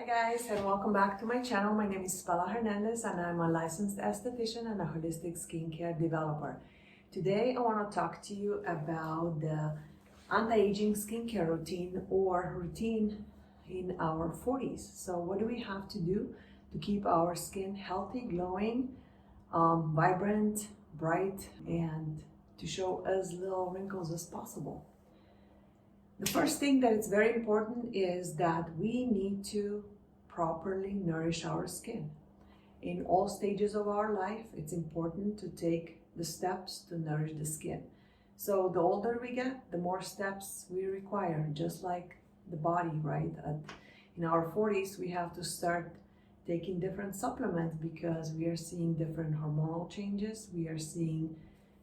guys, and welcome back to my channel. My name is Spalina Hernandez and I'm a licensed esthetician and a holistic skincare developer. Today I want to talk to you about the anti-aging skincare routine or routine in our 40s. So what do we have to do to keep our skin healthy, glowing, vibrant, bright, and to show as little wrinkles as possible? The first thing that is very important is that we need to properly nourish our skin. In all stages of our life, it's important to take the steps to nourish the skin. So the older we get, the more steps we require, just like the body, right? In our 40s, we have to start taking different supplements because we are seeing different hormonal changes. We are seeing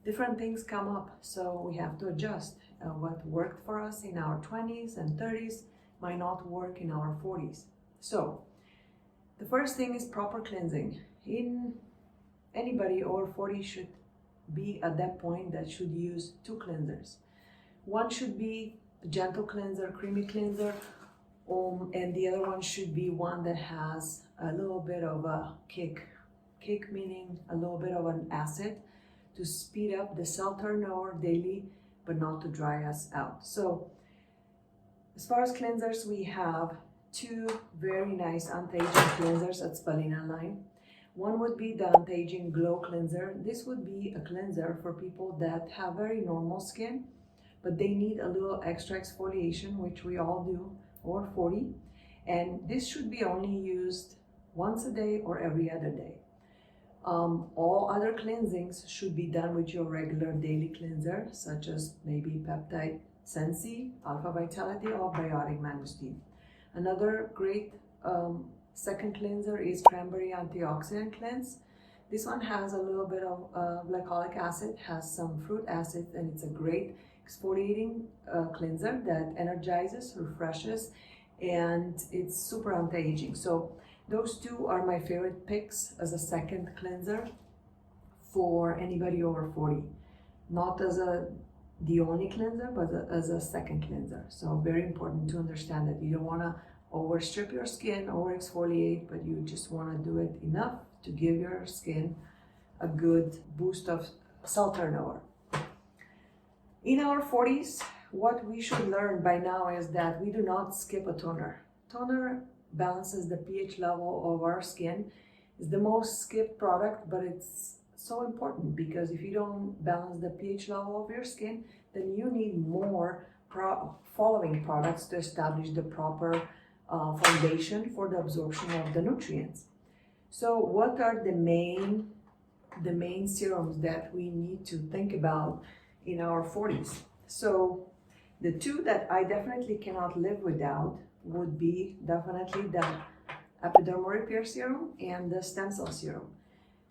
different things come up, so we have to adjust. What worked for us in our 20s and 30s might not work in our 40s. So the first thing is proper cleansing. Anybody over 40 should be at that point that should use two cleansers. One should be a gentle cleanser, creamy cleanser, and the other one should be one that has a little bit of a kick. Kick meaning a little bit of an acid to speed up the cell turnover daily, but not to dry us out. So as far as cleansers, we have two very nice anti-aging cleansers at Spalina line. One would be the anti-aging glow cleanser. This would be a cleanser for people that have very normal skin, but they need a little extra exfoliation, which we all do over 40. And this should be only used once a day or every other day. All other cleansings should be done with your regular daily cleanser, such as maybe peptide sensi, alpha vitality, or biotic mangosteen. Another great second cleanser is cranberry antioxidant cleanse. This one has a little bit of glycolic acid, has some fruit acids, and it's a great exfoliating cleanser that energizes, refreshes, and it's super anti-aging. So those two are my favorite picks as a second cleanser for anybody over 40. Not as the only cleanser, but as a second cleanser. So very important to understand that you don't want to overstrip your skin, over exfoliate, but you just want to do it enough to give your skin a good boost of cell turnover. In our 40s, what we should learn by now is that we do not skip a toner. Toner balances the pH level of our skin. It's the most skipped product, but it's so important because if you don't balance the pH level of your skin, then you need more following products to establish the proper foundation for the absorption of the nutrients. So what are the main serums that we need to think about in our 40s? So the two that I definitely cannot live without would be definitely the epidermal repair serum and the stem cell serum.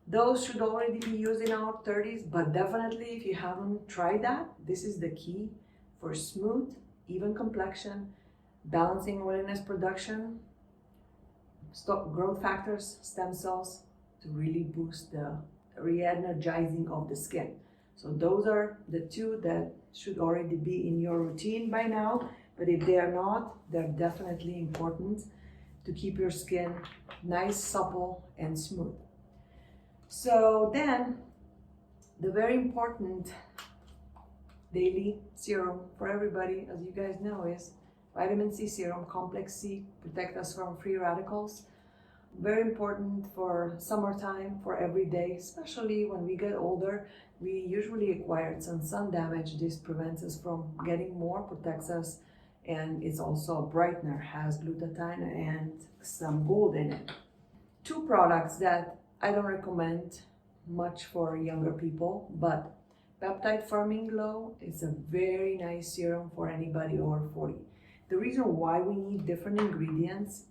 Those should already be used in our 30s, but definitely if you haven't tried that, this is the key for smooth, even complexion, balancing oiliness production, stop growth factors, stem cells, to really boost the re-energizing of the skin. So those are the two that should already be in your routine by now. But if they are not, they're definitely important to keep your skin nice, supple, and smooth. So then, the very important daily serum for everybody, as you guys know, is vitamin C serum, complex C, protect us from free radicals. Very important for summertime, for every day, especially when we get older. We usually acquire some sun damage. This prevents us from getting more, protects us, and it's also a brightener, has glutathione and some gold in it. Two products that I don't recommend much for younger people, but Peptide Firming Glow is a very nice serum for anybody over 40. The reason why we need different ingredients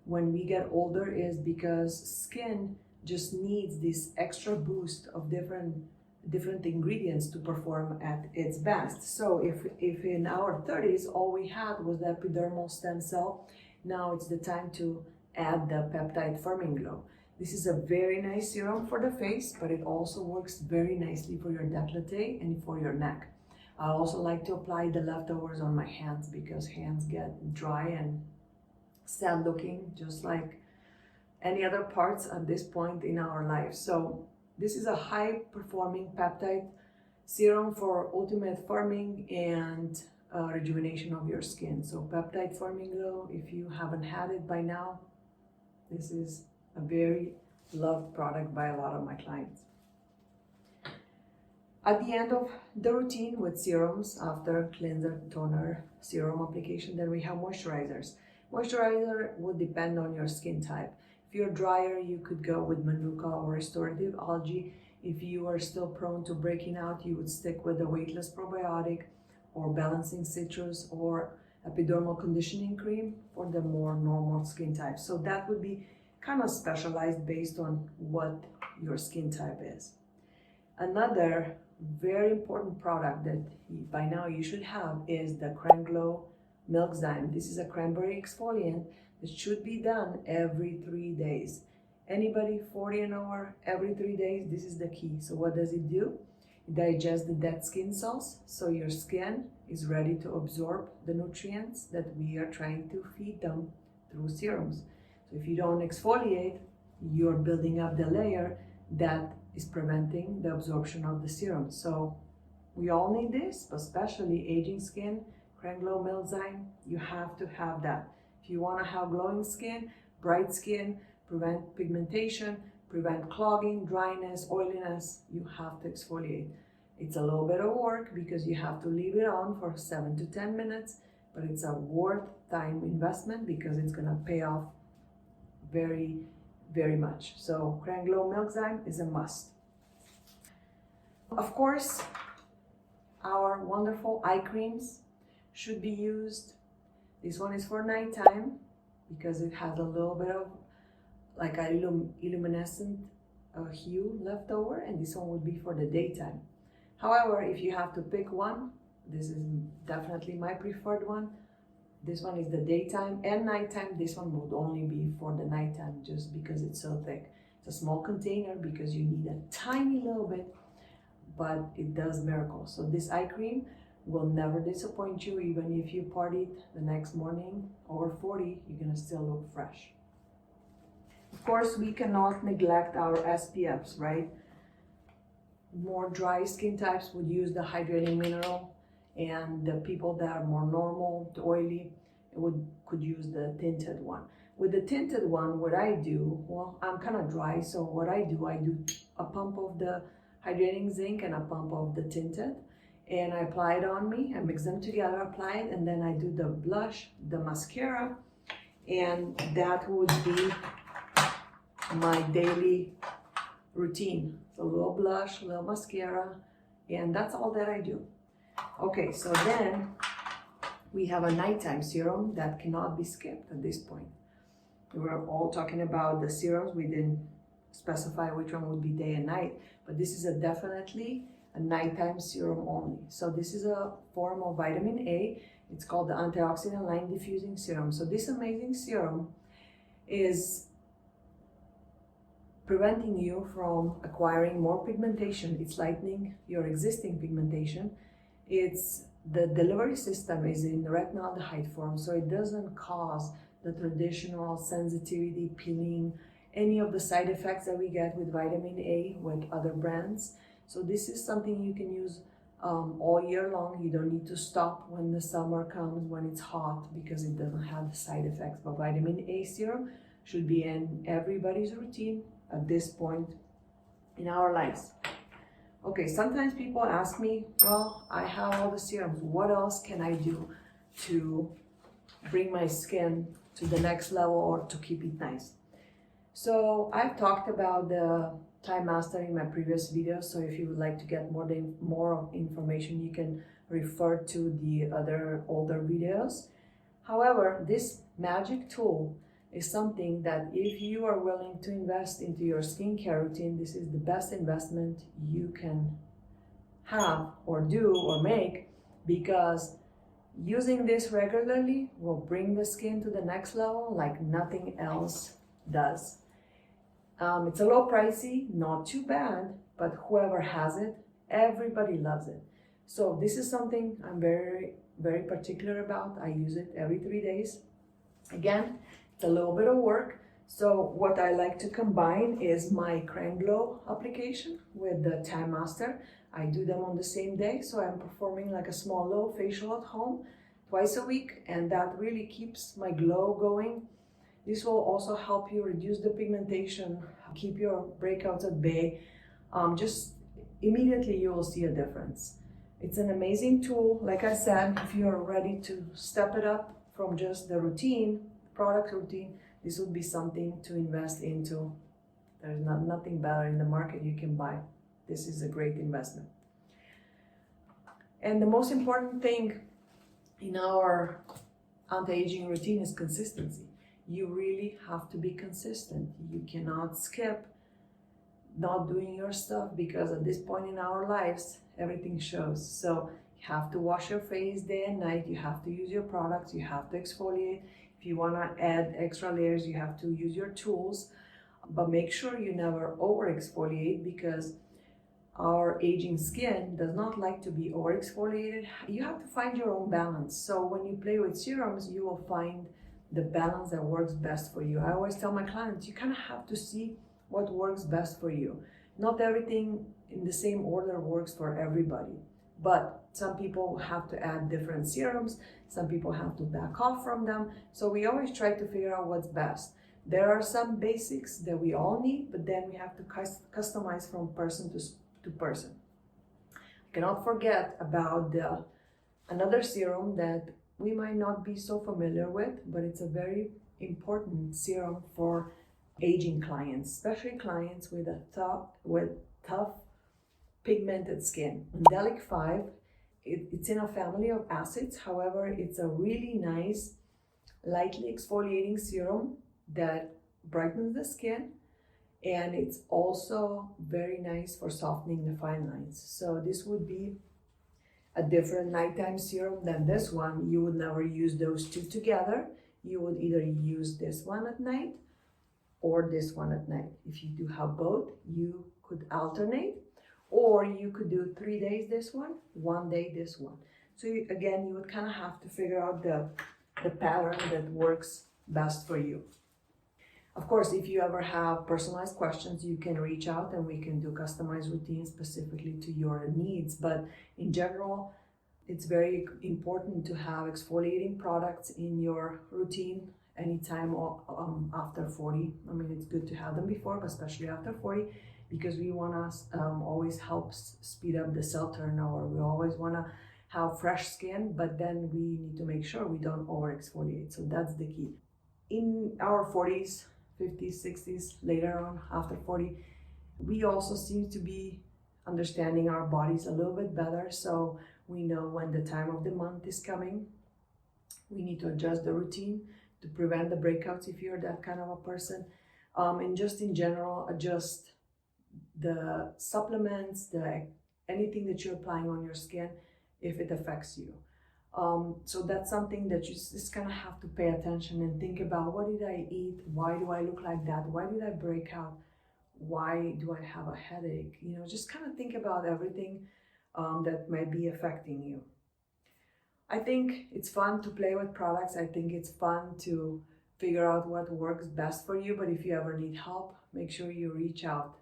when we get older is because skin just needs this extra boost of different ingredients to perform at its best. So if in our 30s all we had was the epidermal stem cell, now it's the time to add the Peptide Firming Glow. This is a very nice serum for the face, but it also works very nicely for your décolleté and for your neck. I also like to apply the leftovers on my hands because hands get dry and sad looking, just like any other parts at this point in our life. So this is a high performing peptide serum for ultimate firming and rejuvenation of your skin. So peptide firming glow, if you haven't had it by now, this is a very loved product by a lot of my clients. At the end of the routine with serums, after cleanser, toner, serum application, then we have moisturizers. Moisturizer would depend on your skin type. If you're drier, you could go with Manuka or restorative algae. If you are still prone to breaking out, you would stick with the weightless probiotic or balancing citrus or epidermal conditioning cream for the more normal skin type. So that would be kind of specialized based on what your skin type is. Another very important product that by now you should have is the Creme Glow Milk Zyme. This is a cranberry exfoliant that should be done every 3 days. Anybody 40 and over, every 3 days, this is the key. So what does it do? It digests the dead skin cells, so your skin is ready to absorb the nutrients that we are trying to feed them through serums. So if you don't exfoliate, you're building up the layer that is preventing the absorption of the serum. So we all need this, but especially aging skin, Creme Glow Milk Zyme, you have to have that. If you want to have glowing skin, bright skin, prevent pigmentation, prevent clogging, dryness, oiliness, you have to exfoliate. It's a little bit of work because you have to leave it on for 7 to 10 minutes, but it's a worth time investment because it's gonna pay off very, very much. So Creme Glow Milk Zyme is a must. Of course, our wonderful eye creams should be used. This one is for nighttime because it has a little bit of like a illuminescent hue left over, and this one would be for the daytime. However, if you have to pick one, this is definitely my preferred one. This one is the daytime and nighttime. This one would only be for the nighttime just because it's so thick. It's a small container because you need a tiny little bit, but it does miracles. So this eye cream will never disappoint you. Even if you partied the next morning over 40, you're gonna still look fresh. Of course, we cannot neglect our SPFs, right? More dry skin types would use the hydrating mineral, and the people that are more normal to oily could use the tinted one. With the tinted one, what I do, well, I'm kind of dry, so what I do a pump of the hydrating zinc and a pump of the tinted, and I apply it on me. I mix them together, apply it, and then I do the blush, the mascara, and that would be my daily routine. So a little blush, a little mascara, and that's all that I do. Okay, so then we have a nighttime serum that cannot be skipped at this point. We were all talking about the serums. We didn't specify which one would be day and night, but this is definitely a nighttime serum only. So this is a form of vitamin A. It's called the antioxidant line diffusing serum. So this amazing serum is preventing you from acquiring more pigmentation. It's lightening your existing pigmentation. The delivery system is in retinaldehyde form, so it doesn't cause the traditional sensitivity, peeling, any of the side effects that we get with vitamin A with other brands. So this is something you can use all year long. You don't need to stop when the summer comes, when it's hot, because it doesn't have the side effects. But vitamin A serum should be in everybody's routine at this point in our lives. Okay, sometimes people ask me, well, I have all the serums. What else can I do to bring my skin to the next level or to keep it nice? So I've talked about the Time Master in my previous videos. So if you would like to get more information, you can refer to the other older videos. However, this magic tool is something that if you are willing to invest into your skincare routine, this is the best investment you can have or do or make, because using this regularly will bring the skin to the next level like nothing else does. It's a little pricey, not too bad, but whoever has it, everybody loves it. So this is something I'm very, very particular about. I use it every 3 days. Again, It's a little bit of work. So what I like to combine is my Crème Glow application with the Tan Master. I do them on the same day, so I'm performing like a small low facial at home twice a week, and that really keeps my glow going. This will also help you reduce the pigmentation, keep your breakouts at bay. Just immediately you will see a difference. It's an amazing tool. Like I said, if you're ready to step it up from just the routine, product routine, this would be something to invest into. There's nothing better in the market you can buy. This is a great investment. And the most important thing in our anti-aging routine is consistency. You really have to be consistent. You cannot skip not doing your stuff, because at this point in our lives, everything shows. So you have to wash your face day and night. You have to use your products. You have to exfoliate. If you want to add extra layers, you have to use your tools. But make sure you never over exfoliate, because our aging skin does not like to be over exfoliated. You have to find your own balance. So when you play with serums, you will find the balance that works best for you. I always tell my clients, you kind of have to see what works best for you. Not everything in the same order works for everybody, but some people have to add different serums, some people have to back off from them. So we always try to figure out what's best. There are some basics that we all need, but then we have to customize from person to person. I cannot forget about another serum that we might not be so familiar with, but it's a very important serum for aging clients, especially clients with tough pigmented skin. Mandelic 5, it's in a family of acids. However, it's a really nice, lightly exfoliating serum that brightens the skin, and it's also very nice for softening the fine lines. So this would be a different nighttime serum than this one. You would never use those two together. You would either use this one at night or this one at night. If you do have both, you could alternate, or you could do 3 days this one day this one. So you would kind of have to figure out the pattern that works best for you. Of course, if you ever have personalized questions, you can reach out and we can do customized routines specifically to your needs. But in general, it's very important to have exfoliating products in your routine anytime after 40. I mean, it's good to have them before, but especially after 40, because we want to always help speed up the cell turnover. We always want to have fresh skin, but then we need to make sure we don't over exfoliate. So that's the key. In our 40s, 50s, 60s, later on after 40, we also seem to be understanding our bodies a little bit better. So we know when the time of the month is coming. We need to adjust the routine to prevent the breakouts if you're that kind of a person. And just in general, adjust the supplements, anything that you're applying on your skin if it affects you. So that's something that you just kind of have to pay attention and think about. What did I eat? Why do I look like that? Why did I break out? Why do I have a headache? Just kind of think about everything that might be affecting you. I think it's fun to play with products. I think it's fun to figure out what works best for you. But if you ever need help, make sure you reach out.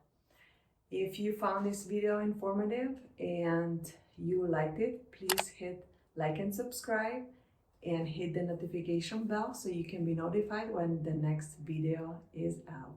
If you found this video informative and you liked it, please hit like and subscribe and hit the notification bell so you can be notified when the next video is out.